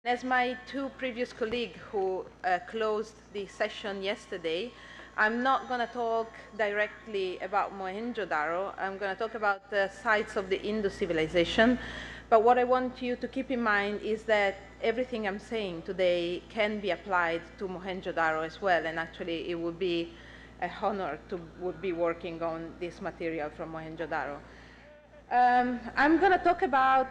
As my two previous colleagues who closed the session yesterday, I'm not going to talk directly about Mohenjo-Daro. I'm going to talk about the sites of the Indus civilization. But what I want you to keep in mind is that everything I'm saying today can be applied to Mohenjo-Daro as well. And actually, it would be an honor to be working on this material from Mohenjo-Daro. I'm going to talk about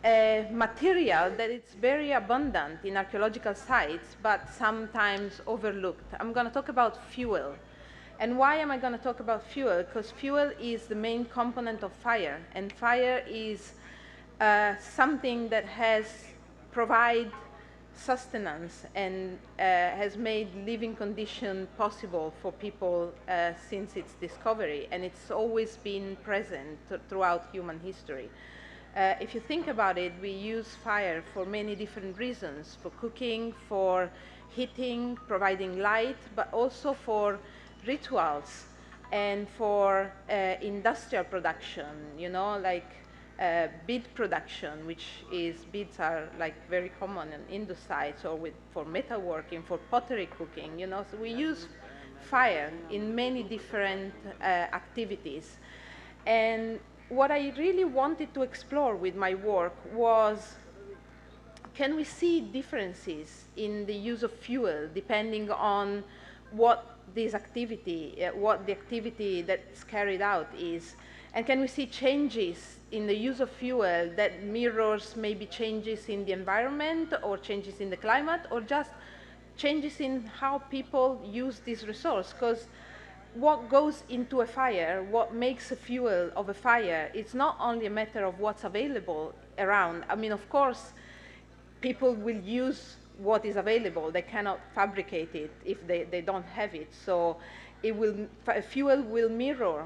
a material that is very abundant in archaeological sites, but sometimes overlooked. I'm going to talk about fuel. And why am I going to talk about fuel? Because fuel is the main component of fire, and fire is something that has provided sustenance and has made living condition possible for people since its discovery, and it's always been present throughout human history. If you think about it, we use fire for many different reasons: for cooking, for heating, providing light, but also for rituals and for industrial production, you know, like bead production, which is, beads are like very common in Indus sites, or for metalworking, for pottery cooking, you know. So we use fire in many different activities. And what I really wanted to explore with my work was, can we see differences in the use of fuel depending on what this activity, what the activity that's carried out is? And can we see changes in the use of fuel that mirrors maybe changes in the environment, or changes in the climate, or just changes in how people use this resource? Because what goes into a fire, what makes a fuel of a fire, it's not only a matter of what's available around. I mean, of course, people will use what is available. They cannot fabricate it if they don't have it. So fuel will mirror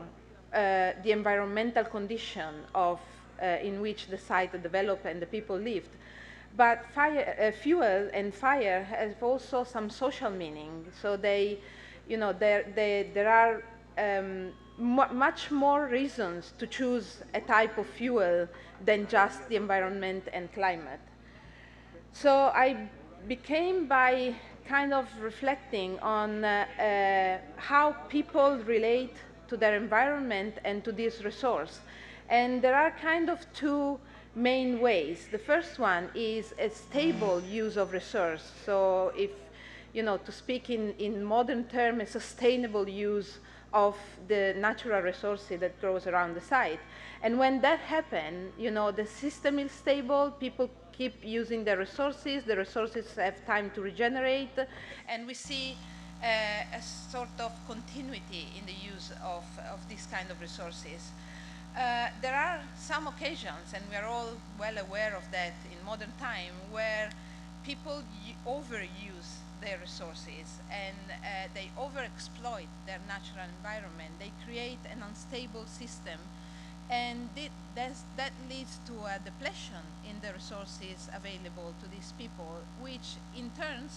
the environmental condition of in which the site developed and the people lived. But fuel and fire have also some social meaning. So there are much more reasons to choose a type of fuel than just the environment and climate. So I became by kind of reflecting on how people relate to their environment and to this resource. And there are kind of two main ways. The first one is a stable use of resource. So if, you know, to speak in modern terms, a sustainable use of the natural resources that grows around the site. And when that happens, you know, the system is stable, people keep using the resources have time to regenerate, and we see a sort of continuity in the use of these kind of resources. There are some occasions, and we are all well aware of that in modern time, where people overuse their resources, and they overexploit their natural environment. They create an unstable system, and that leads to a depletion in the resources available to these people, which in turn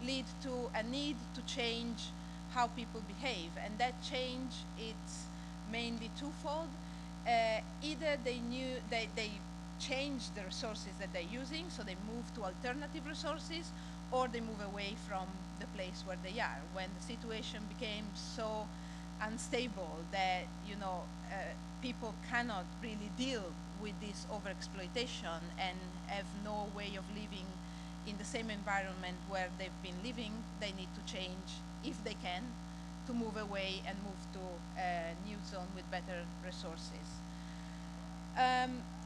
leads to a need to change how people behave. And that change, it's mainly twofold. Either they change the resources that they're using, so they move to alternative resources, or they move away from the place where they are. When the situation became so unstable that, you know, people cannot really deal with this overexploitation and have no way of living in the same environment where they've been living, they need to change, if they can, to move away and move to a new zone with better resources.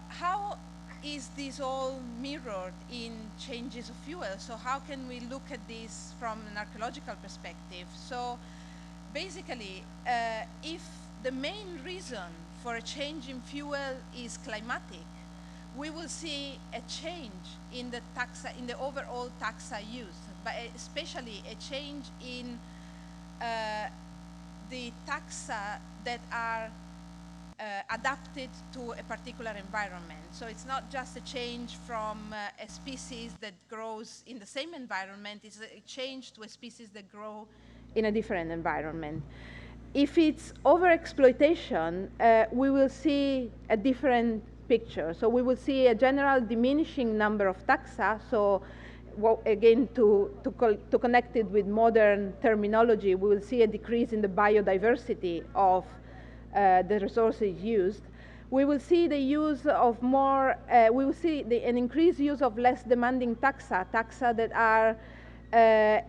How is this all mirrored in changes of fuel? So how can we look at this from an archaeological perspective? So basically, if the main reason for a change in fuel is climatic, we will see a change in the overall taxa use, but especially a change in the taxa that are adapted to a particular environment. So it's not just a change from a species that grows in the same environment, it's a change to a species that grow in a different environment. If it's overexploitation, we will see a different picture. So we will see a general diminishing number of taxa. So again, to connect it with modern terminology, we will see a decrease in the biodiversity of the resources used. We will see the use of more, we will see an increased use of less demanding taxa that are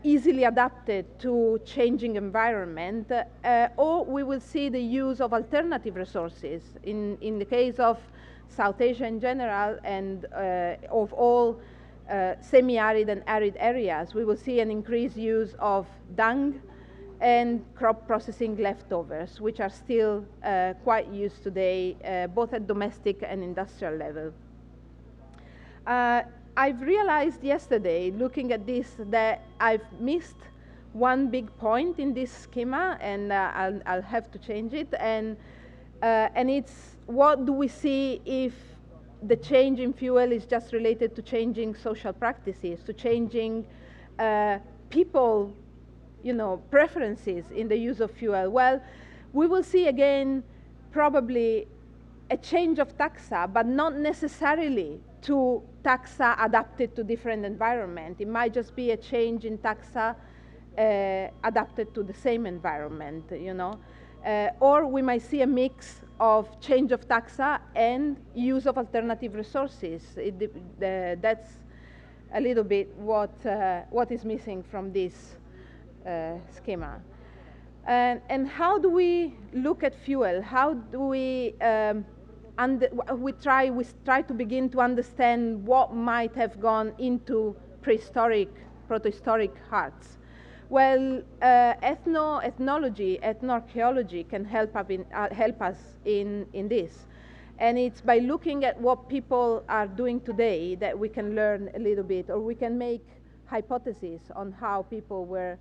easily adapted to changing environment, or we will see the use of alternative resources. In the case of South Asia in general, and of all semi-arid and arid areas, we will see an increased use of dung and crop processing leftovers, which are still quite used today, both at domestic and industrial level. I've realized yesterday, looking at this, that I've missed one big point in this schema, and I'll have to change it. And it's, what do we see if the change in fuel is just related to changing social practices, to changing people, preferences in the use of fuel? Well, we will see again probably a change of taxa, but not necessarily to taxa adapted to different environment. It might just be a change in taxa adapted to the same environment, or we might see a mix of change of taxa and use of alternative resources. That's a little bit what is missing from this schema. And how do we look at fuel? How do we we try to begin to understand what might have gone into protohistoric hearts? Well, ethnology, ethnoarchaeology can help us in this. And it's by looking at what people are doing today that we can learn a little bit, or we can make hypotheses on how people were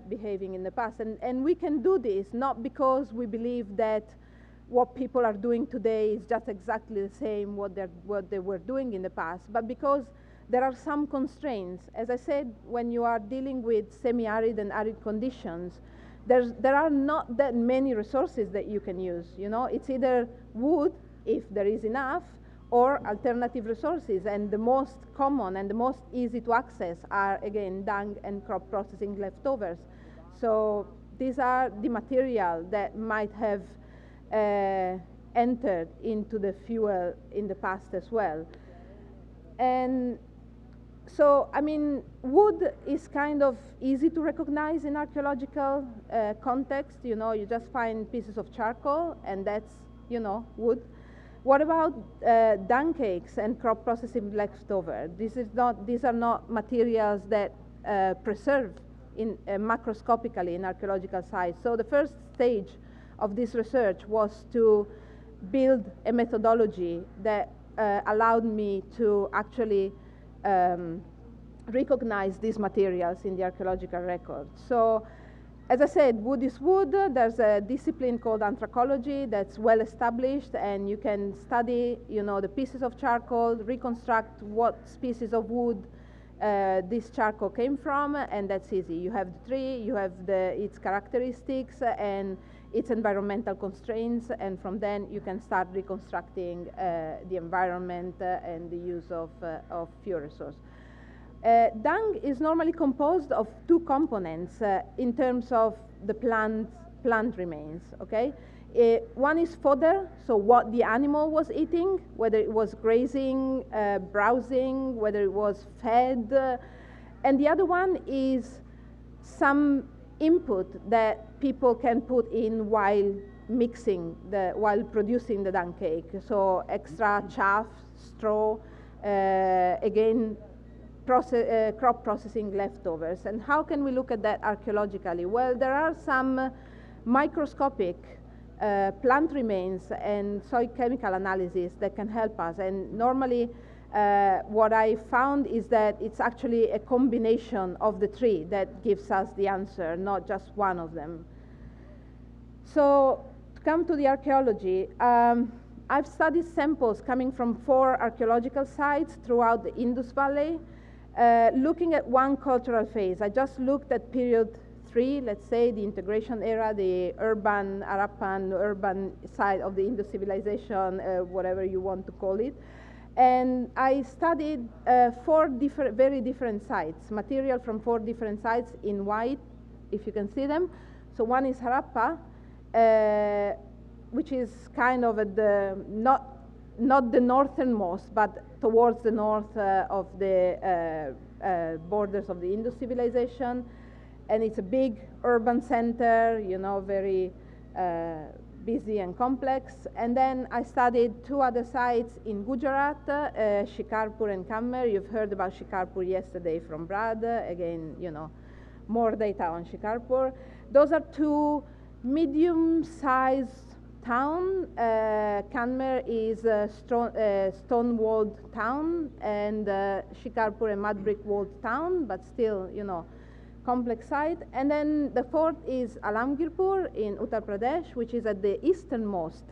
behaving in the past. And we can do this not because we believe that what people are doing today is just exactly the same what they were doing in the past, but because there are some constraints. As I said, when you are dealing with semi-arid and arid conditions, there are not that many resources that you can use. It's either wood, if there is enough, or alternative resources, and the most common and the most easy to access are, again, dung and crop processing leftovers. So these are the material that might have entered into the fuel in the past as well. And so, wood is kind of easy to recognize in archaeological context. You just find pieces of charcoal, and that's, wood. What about dung cakes and crop processing leftover? These are not materials that preserve macroscopically in archaeological sites. So the first stage of this research was to build a methodology that allowed me to actually recognize these materials in the archaeological record. So, as I said, wood is wood. There's a discipline called anthracology that's well established, and you can study, the pieces of charcoal, reconstruct what species of wood this charcoal came from, and that's easy. You have the tree, you have its characteristics and its environmental constraints, and from then you can start reconstructing the environment and the use of fuel resource. Dung is normally composed of two components in terms of the plant remains, okay? One is fodder, so what the animal was eating, whether it was grazing, browsing, whether it was fed, and the other one is some input that people can put in while while producing the dung cake. So extra chaff, straw, again, crop processing leftovers. And how can we look at that archaeologically? Well, there are some microscopic plant remains and soil chemical analysis that can help us. And normally, what I found is that it's actually a combination of the three that gives us the answer, not just one of them. So, to come to the archaeology, I've studied samples coming from 4 archaeological sites throughout the Indus Valley, looking at one cultural phase. I just looked at period 3, let's say, the integration era, the urban, Harappan, urban side of the Indus civilization, whatever you want to call it. And I studied four very different sites, material from four different sites in white, if you can see them. So one is Harappa, which is kind of at the, not the northernmost, but towards the north of the borders of the Indus civilization. And it's a big urban center, you know, very busy and complex. And then I studied two other sites in Gujarat, Shikarpur and Kammer. You've heard about Shikarpur yesterday from Brad. Again, you know, more data on Shikarpur. Those are two medium-sized town. Kanmer is a stone-walled town, and Shikarpur a mud-brick-walled town, but still, you know, complex site. And then the fourth is Alamgirpur in Uttar Pradesh, which is at the easternmost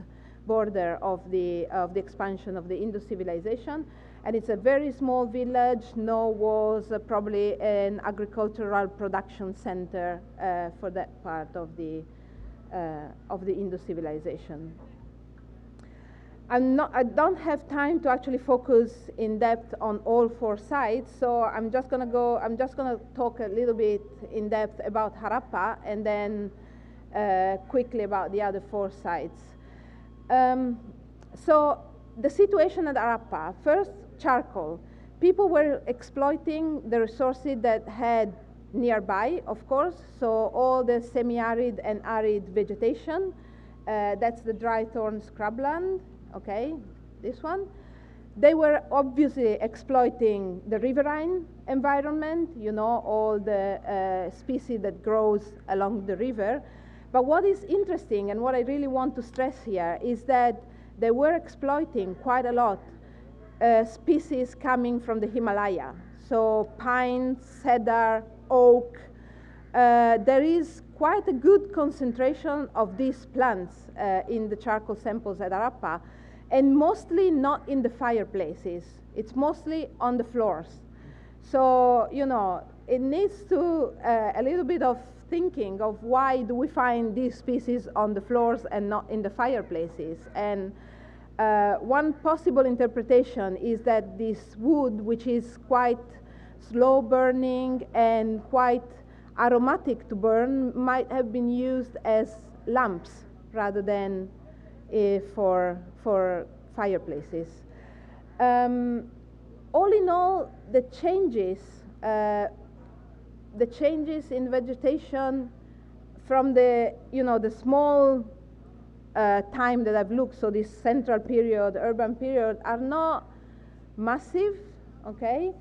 border of the expansion of the Indus civilization. And it's a very small village, no walls, probably an agricultural production center for that part of the Indus civilization. I don't have time to actually focus in depth on all four sites, so I'm just going to talk a little bit in depth about Harappa and then quickly about the other four sites. So the situation at Harappa, first charcoal. People were exploiting the resources that had nearby, of course, so all the semi-arid and arid vegetation, that's the dry thorn scrubland. Okay, this one. They were obviously exploiting the riverine environment, you know, all the species that grows along the river. But what is interesting and what I really want to stress here is that they were exploiting quite a lot species coming from the Himalaya. So pine, cedar, oak. There is quite a good concentration of these plants in the charcoal samples at Harappa, and mostly not in the fireplaces. It's mostly on the floors. So, you know, it needs to a little bit of thinking of why do we find these species on the floors and not in the fireplaces. And one possible interpretation is that this wood, which is quite slow burning and quite aromatic to burn, might have been used as lamps rather than for fireplaces. All in all, the changes in vegetation from the, you know, the small time that I've looked, so this central period, urban period, are not massive, okay?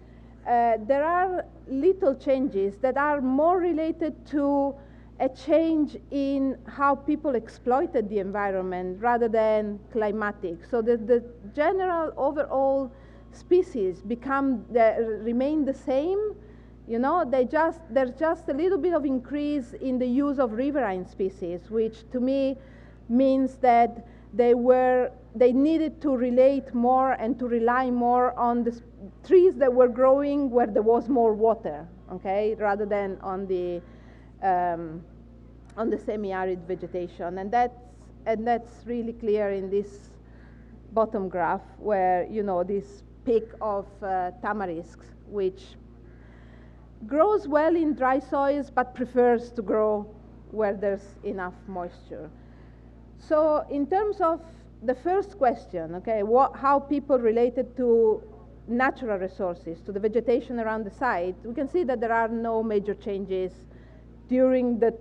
There are little changes that are more related to a change in how people exploited the environment rather than climatic. So the general overall species remain the same. You know, there's just a little bit of increase in the use of riverine species, which to me means that they needed to relate more and to rely more on the trees that were growing where there was more water, okay, rather than on the semi-arid vegetation. And that's really clear in this bottom graph where, you know, this peak of tamarisks, which grows well in dry soils but prefers to grow where there's enough moisture. So in terms of the first question, okay, how people related to natural resources, to the vegetation around the site, we can see that there are no major changes during the,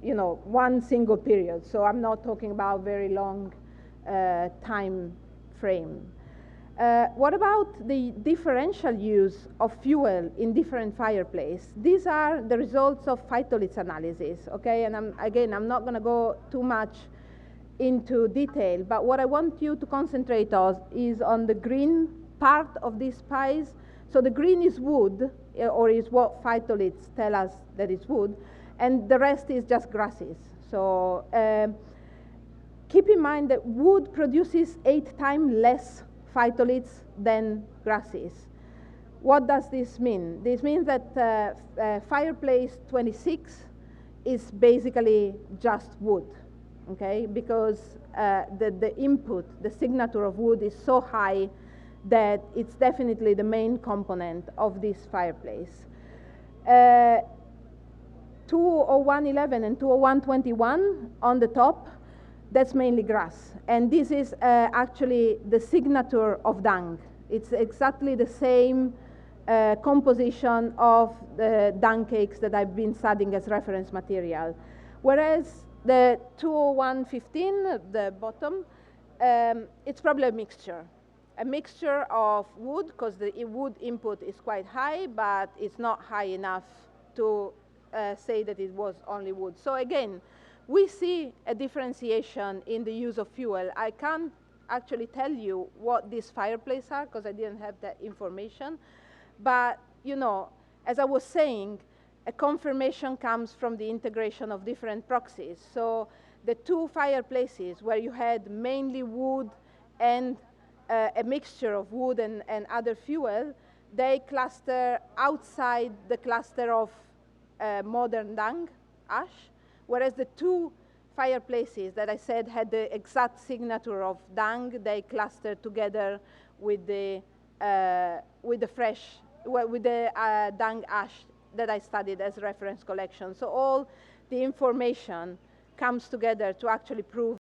you know, one single period. So I'm not talking about very long time frame. What about the differential use of fuel in different fireplaces? These are the results of phytoliths analysis, okay? And I'm not going to go too much into detail, but what I want you to concentrate on is on the green part of these pies. So the green is wood, or is what phytoliths tell us that it's wood, and the rest is just grasses. So keep in mind that wood produces 8 times less phytoliths than grasses. What does this mean? This means that fireplace 26 is basically just wood, okay? Because the input, the signature of wood is so high that it's definitely the main component of this fireplace. 20111 and 20121 on the top, that's mainly grass. And this is actually the signature of dung. It's exactly the same composition of the dung cakes that I've been studying as reference material. Whereas the 20115, the bottom, it's probably a mixture of wood, because the wood input is quite high, but it's not high enough to say that it was only wood. So again, we see a differentiation in the use of fuel. I can't actually tell you what these fireplaces are, because I didn't have that information. But, you know, as I was saying, a confirmation comes from the integration of different proxies. So the two fireplaces where you had mainly wood and a mixture of wood and other fuel, they cluster outside the cluster of modern dung ash, whereas the two fireplaces that I said had the exact signature of dung, they cluster together with the dung ash that I studied as reference collection. So all the information comes together to actually prove